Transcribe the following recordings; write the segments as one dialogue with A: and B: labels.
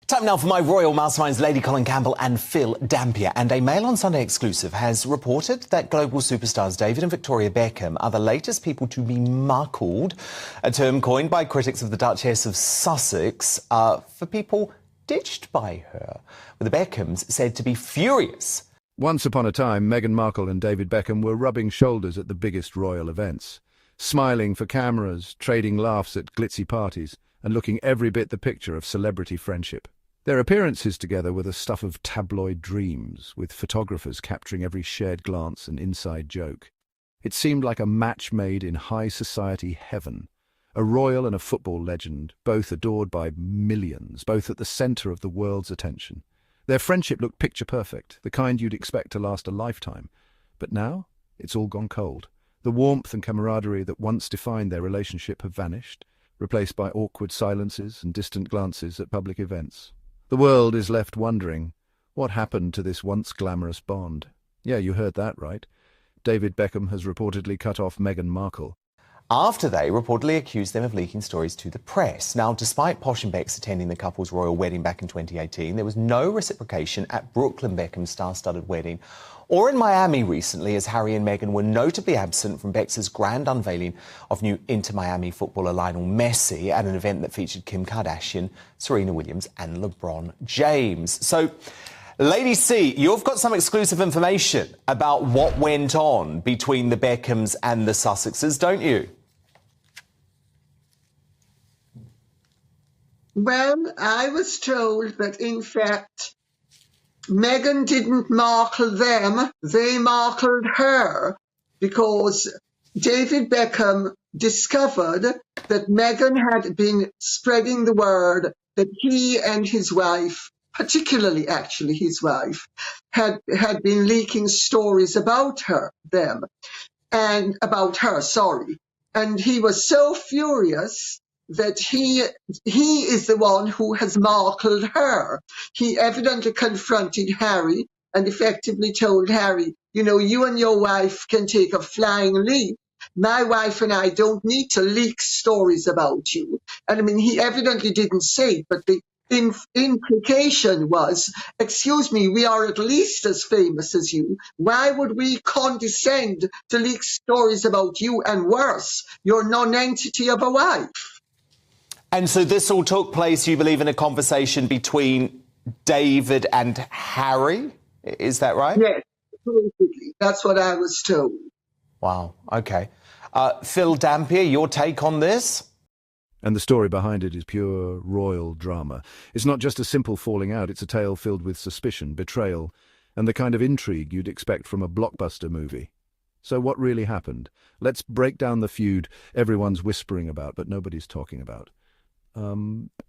A: Time now for my Royal Masterminds, Lady Colin Campbell and Phil Dampier. And a Mail on Sunday exclusive has reported that global superstars David and Victoria Beckham are the latest people to be markled, a term coined by critics of the Duchess of Sussex for people ditched by her, with the Beckhams said to be furious.
B: Once upon a time, Meghan Markle and David Beckham were rubbing shoulders at the biggest royal events, smiling for cameras, trading laughs at glitzy parties, and looking every bit the picture of celebrity friendship. Their appearances together were the stuff of tabloid dreams, with photographers capturing every shared glance and inside joke. It seemed like a match made in high society heaven. A royal and a football legend, both adored by millions, both at the centre of the world's attention. Their friendship looked picture-perfect, the kind you'd expect to last a lifetime. But now, it's all gone cold. The warmth and camaraderie that once defined their relationship have vanished, replaced by awkward silences and distant glances at public events. The world is left wondering, what happened to this once glamorous bond? Yeah, you heard that right. David Beckham has reportedly cut off Meghan Markle
A: After they reportedly accused them of leaking stories to the press. Now, despite Posh and Becks attending the couple's royal wedding back in 2018, there was no reciprocation at Brooklyn Beckham's star-studded wedding or in Miami recently, as Harry and Meghan were notably absent from Becks' grand unveiling of new Inter-Miami footballer Lionel Messi at an event that featured Kim Kardashian, Serena Williams and LeBron James. So, Lady C, you've got some exclusive information about what went on between the Beckhams and the Sussexes, don't you?
C: Well, I was told that, in fact, Meghan didn't markle them, they markled her, because David Beckham discovered that Meghan had been spreading the word that he and his wife, particularly actually his wife, had been leaking stories about them, and about her, sorry. And he was so furious that he is the one who has markled her. He evidently confronted Harry and effectively told Harry, you know, you and your wife can take a flying leap. My wife and I don't need to leak stories about you. And I mean, he evidently didn't say it, but the implication was, excuse me, we are at least as famous as you. Why would we condescend to leak stories about you? And worse, your non-entity of a wife.
A: And so this all took place, you believe, in a conversation between David and Harry? Is that right?
C: Yes, basically. That's what I was told.
A: Wow, OK. Phil Dampier, your take on this?
B: And the story behind it is pure royal drama. It's not just a simple falling out, it's a tale filled with suspicion, betrayal, and the kind of intrigue you'd expect from a blockbuster movie. So what really happened? Let's break down the feud everyone's whispering about, but nobody's talking about.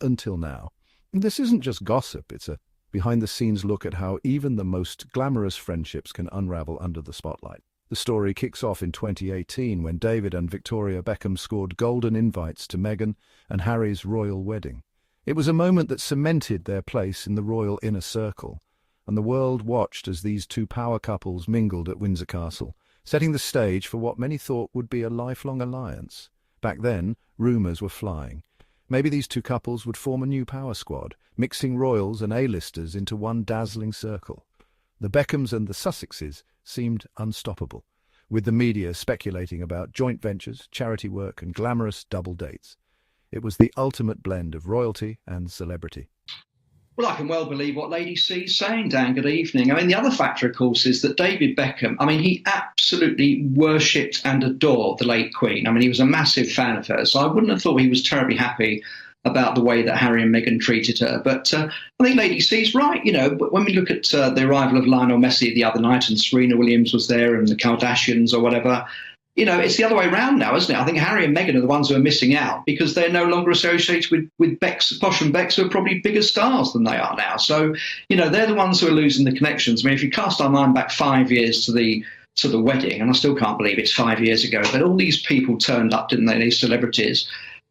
B: Until now. This isn't just gossip, it's a behind-the-scenes look at how even the most glamorous friendships can unravel under the spotlight. The story kicks off in 2018 when David and Victoria Beckham scored golden invites to Meghan and Harry's royal wedding. It was a moment that cemented their place in the royal inner circle, and the world watched as these two power couples mingled at Windsor Castle, setting the stage for what many thought would be a lifelong alliance. Back then, rumours were flying. Maybe these two couples would form a new power squad, mixing royals and A-listers into one dazzling circle. The Beckhams and the Sussexes seemed unstoppable, with the media speculating about joint ventures, charity work and glamorous double dates. It was the ultimate blend of royalty and celebrity.
D: Well, I can well believe what Lady C is saying, Dan. Good evening. I mean, the other factor, of course, is that David Beckham, I mean, he absolutely worshipped and adored the late Queen. I mean, he was a massive fan of hers, so I wouldn't have thought he was terribly happy about the way that Harry and Meghan treated her. But I think Lady C's right. You know, when we look at the arrival of Lionel Messi the other night and Serena Williams was there and the Kardashians or whatever, you know, it's the other way around now, isn't it? I think Harry and Meghan are the ones who are missing out because they're no longer associated with Becks, Posh and Becks, who are probably bigger stars than they are now. So, you know, they're the ones who are losing the connections. I mean, if you cast our mind back 5 years to the wedding, and I still can't believe it's 5 years ago, but all these people turned up, didn't they, these celebrities?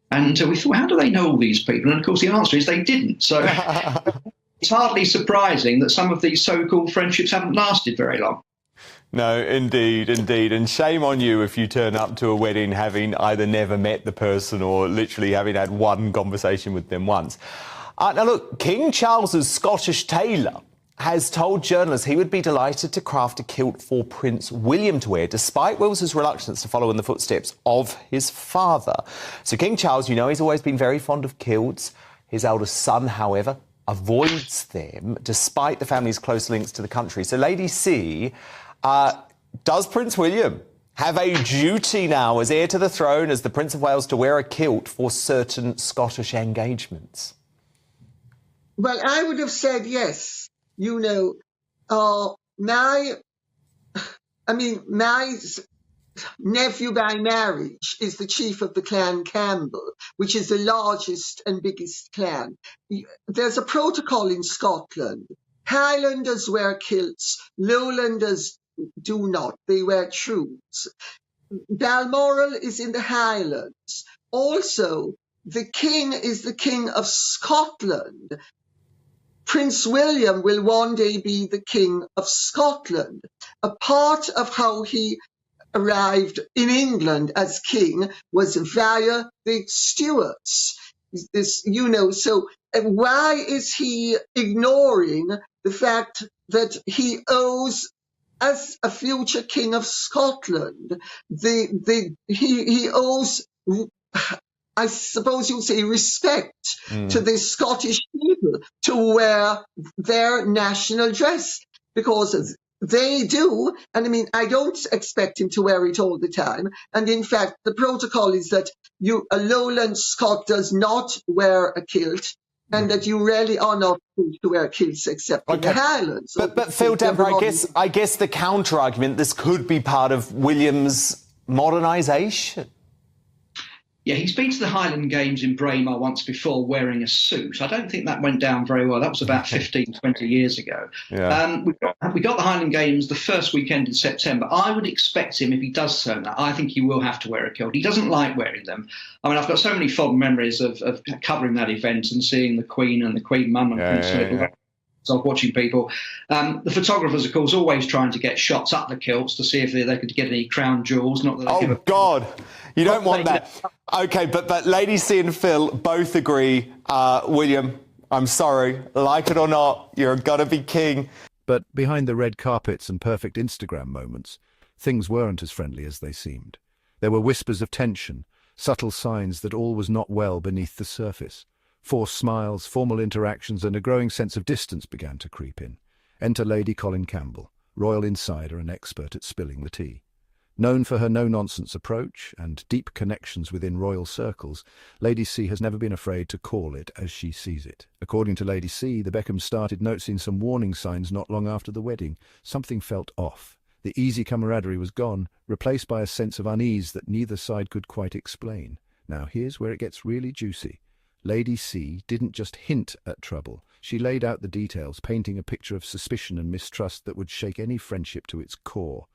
D: And we thought, how do they know all these people? And, of course, the answer is they didn't. So it's hardly surprising that some of these so-called friendships haven't lasted very long.
A: No, indeed, indeed. And shame on you if you turn up to a wedding having either never met the person or literally having had one conversation with them once. Now look, King Charles's Scottish tailor has told journalists he would be delighted to craft a kilt for Prince William to wear, despite Wills's reluctance to follow in the footsteps of his father. So King Charles, you know, he's always been very fond of kilts. His eldest son, however, avoids them, despite the family's close links to the country. So Lady C, does Prince William have a duty now as heir to the throne, as the Prince of Wales, to wear a kilt for certain Scottish engagements?
C: Well, I would have said yes. You know, my nephew by marriage is the chief of the clan Campbell, which is the largest and biggest clan. There's a protocol in Scotland. Highlanders wear kilts, Lowlanders do not. They wear trews. Balmoral is in the Highlands. Also, the king is the King of Scotland. Prince William will one day be the King of Scotland. A part of how he arrived in England as king was via the Stuarts. So why is he ignoring the fact that he owes, as a future King of Scotland, he owes, I suppose you'd say, respect to the Scottish people to wear their national dress, because they do. And I mean, I don't expect him to wear it all the time. And in fact, the protocol is that a Lowland Scot does not wear a kilt, and that you really are not supposed to wear kilts except in the Highlands.
A: But Phil, Deborah, I guess the counter-argument, this could be part of William's modernisation.
D: Yeah, he's been to the Highland Games in Braemar once before wearing a suit. I don't think that went down very well. That was about 15, 20 years ago. Yeah. We got the Highland Games the first weekend in September. I would expect him, if he does turn that, I think he will have to wear a kilt. He doesn't like wearing them. I mean, I've got so many fond memories of covering that event and seeing the Queen and the Queen Mum and Prince Philip. So watching people. The photographers, of course, always trying to get shots up the kilts to see if they could get any crown jewels. Not that they give
A: God, you don't want that. OK, but Lady C and Phil both agree. William, I'm sorry, like it or not, you're gonna be king.
B: But behind the red carpets and perfect Instagram moments, things weren't as friendly as they seemed. There were whispers of tension, subtle signs that all was not well beneath the surface. Forced smiles, formal interactions, and a growing sense of distance began to creep in. Enter Lady Colin Campbell, royal insider and expert at spilling the tea. Known for her no-nonsense approach and deep connections within royal circles, Lady C has never been afraid to call it as she sees it. According to Lady C, the Beckhams started noticing some warning signs not long after the wedding. Something felt off. The easy camaraderie was gone, replaced by a sense of unease that neither side could quite explain. Now here's where it gets really juicy. Lady C didn't just hint at trouble. She laid out the details, painting a picture of suspicion and mistrust that would shake any friendship to its core.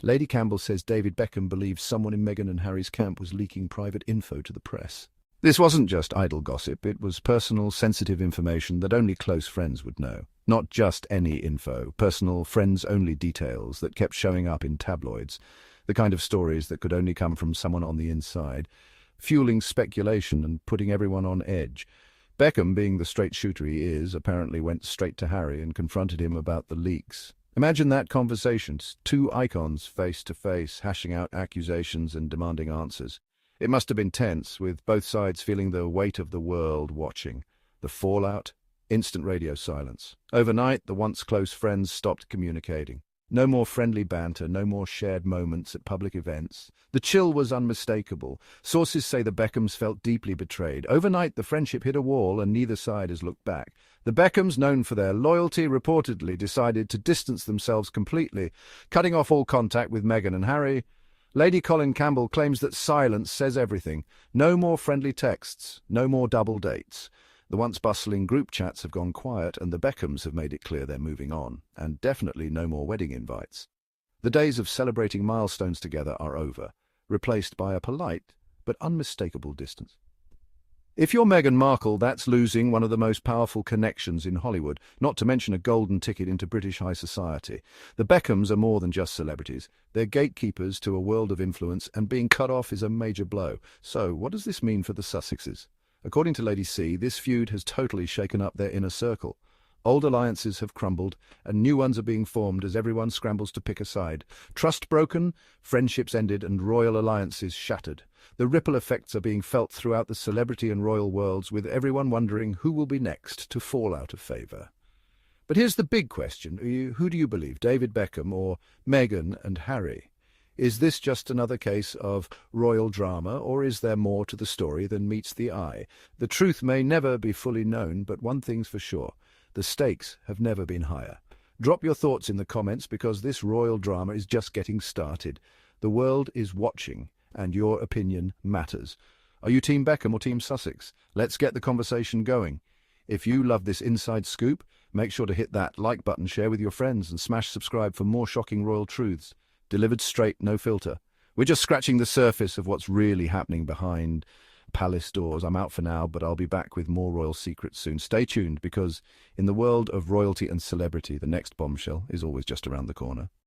B: Lady Campbell says David Beckham believes someone in Meghan and Harry's camp was leaking private info to the press. This wasn't just idle gossip, it was personal, sensitive information that only close friends would know. Not just any info, personal, friends-only details that kept showing up in tabloids, the kind of stories that could only come from someone on the inside, fueling speculation and putting everyone on edge. Beckham, being the straight shooter he is, apparently went straight to Harry and confronted him about the leaks. Imagine that conversation, two icons face to face, hashing out accusations and demanding answers. It must have been tense, with both sides feeling the weight of the world watching. The fallout, instant radio silence. Overnight, the once close friends stopped communicating. No more friendly banter, no more shared moments at public events. The chill was unmistakable. Sources say the Beckhams felt deeply betrayed. Overnight, the friendship hit a wall and neither side has looked back. The Beckhams, known for their loyalty, reportedly decided to distance themselves completely, cutting off all contact with Meghan and Harry. Lady Colin Campbell claims that silence says everything. No more friendly texts, no more double dates. The once bustling group chats have gone quiet and the Beckhams have made it clear they're moving on, and definitely no more wedding invites. The days of celebrating milestones together are over, replaced by a polite but unmistakable distance. If you're Meghan Markle, that's losing one of the most powerful connections in Hollywood, not to mention a golden ticket into British high society. The Beckhams are more than just celebrities. They're gatekeepers to a world of influence, and being cut off is a major blow. So, what does this mean for the Sussexes? According to Lady C, this feud has totally shaken up their inner circle. Old alliances have crumbled, and new ones are being formed as everyone scrambles to pick a side. Trust broken, friendships ended, and royal alliances shattered. The ripple effects are being felt throughout the celebrity and royal worlds, with everyone wondering who will be next to fall out of favour. But here's the big question. Who do you believe, David Beckham or Meghan and Harry? Is this just another case of royal drama, or is there more to the story than meets the eye? The truth may never be fully known, but one thing's for sure. The stakes have never been higher. Drop your thoughts in the comments, because this royal drama is just getting started. The world is watching, and your opinion matters. Are you Team Beckham or Team Sussex? Let's get the conversation going. If you love this inside scoop, make sure to hit that like button, share with your friends, and smash subscribe for more shocking royal truths. Delivered straight, no filter. We're just scratching the surface of what's really happening behind palace doors. I'm out for now, but I'll be back with more royal secrets soon. Stay tuned, because in the world of royalty and celebrity, the next bombshell is always just around the corner.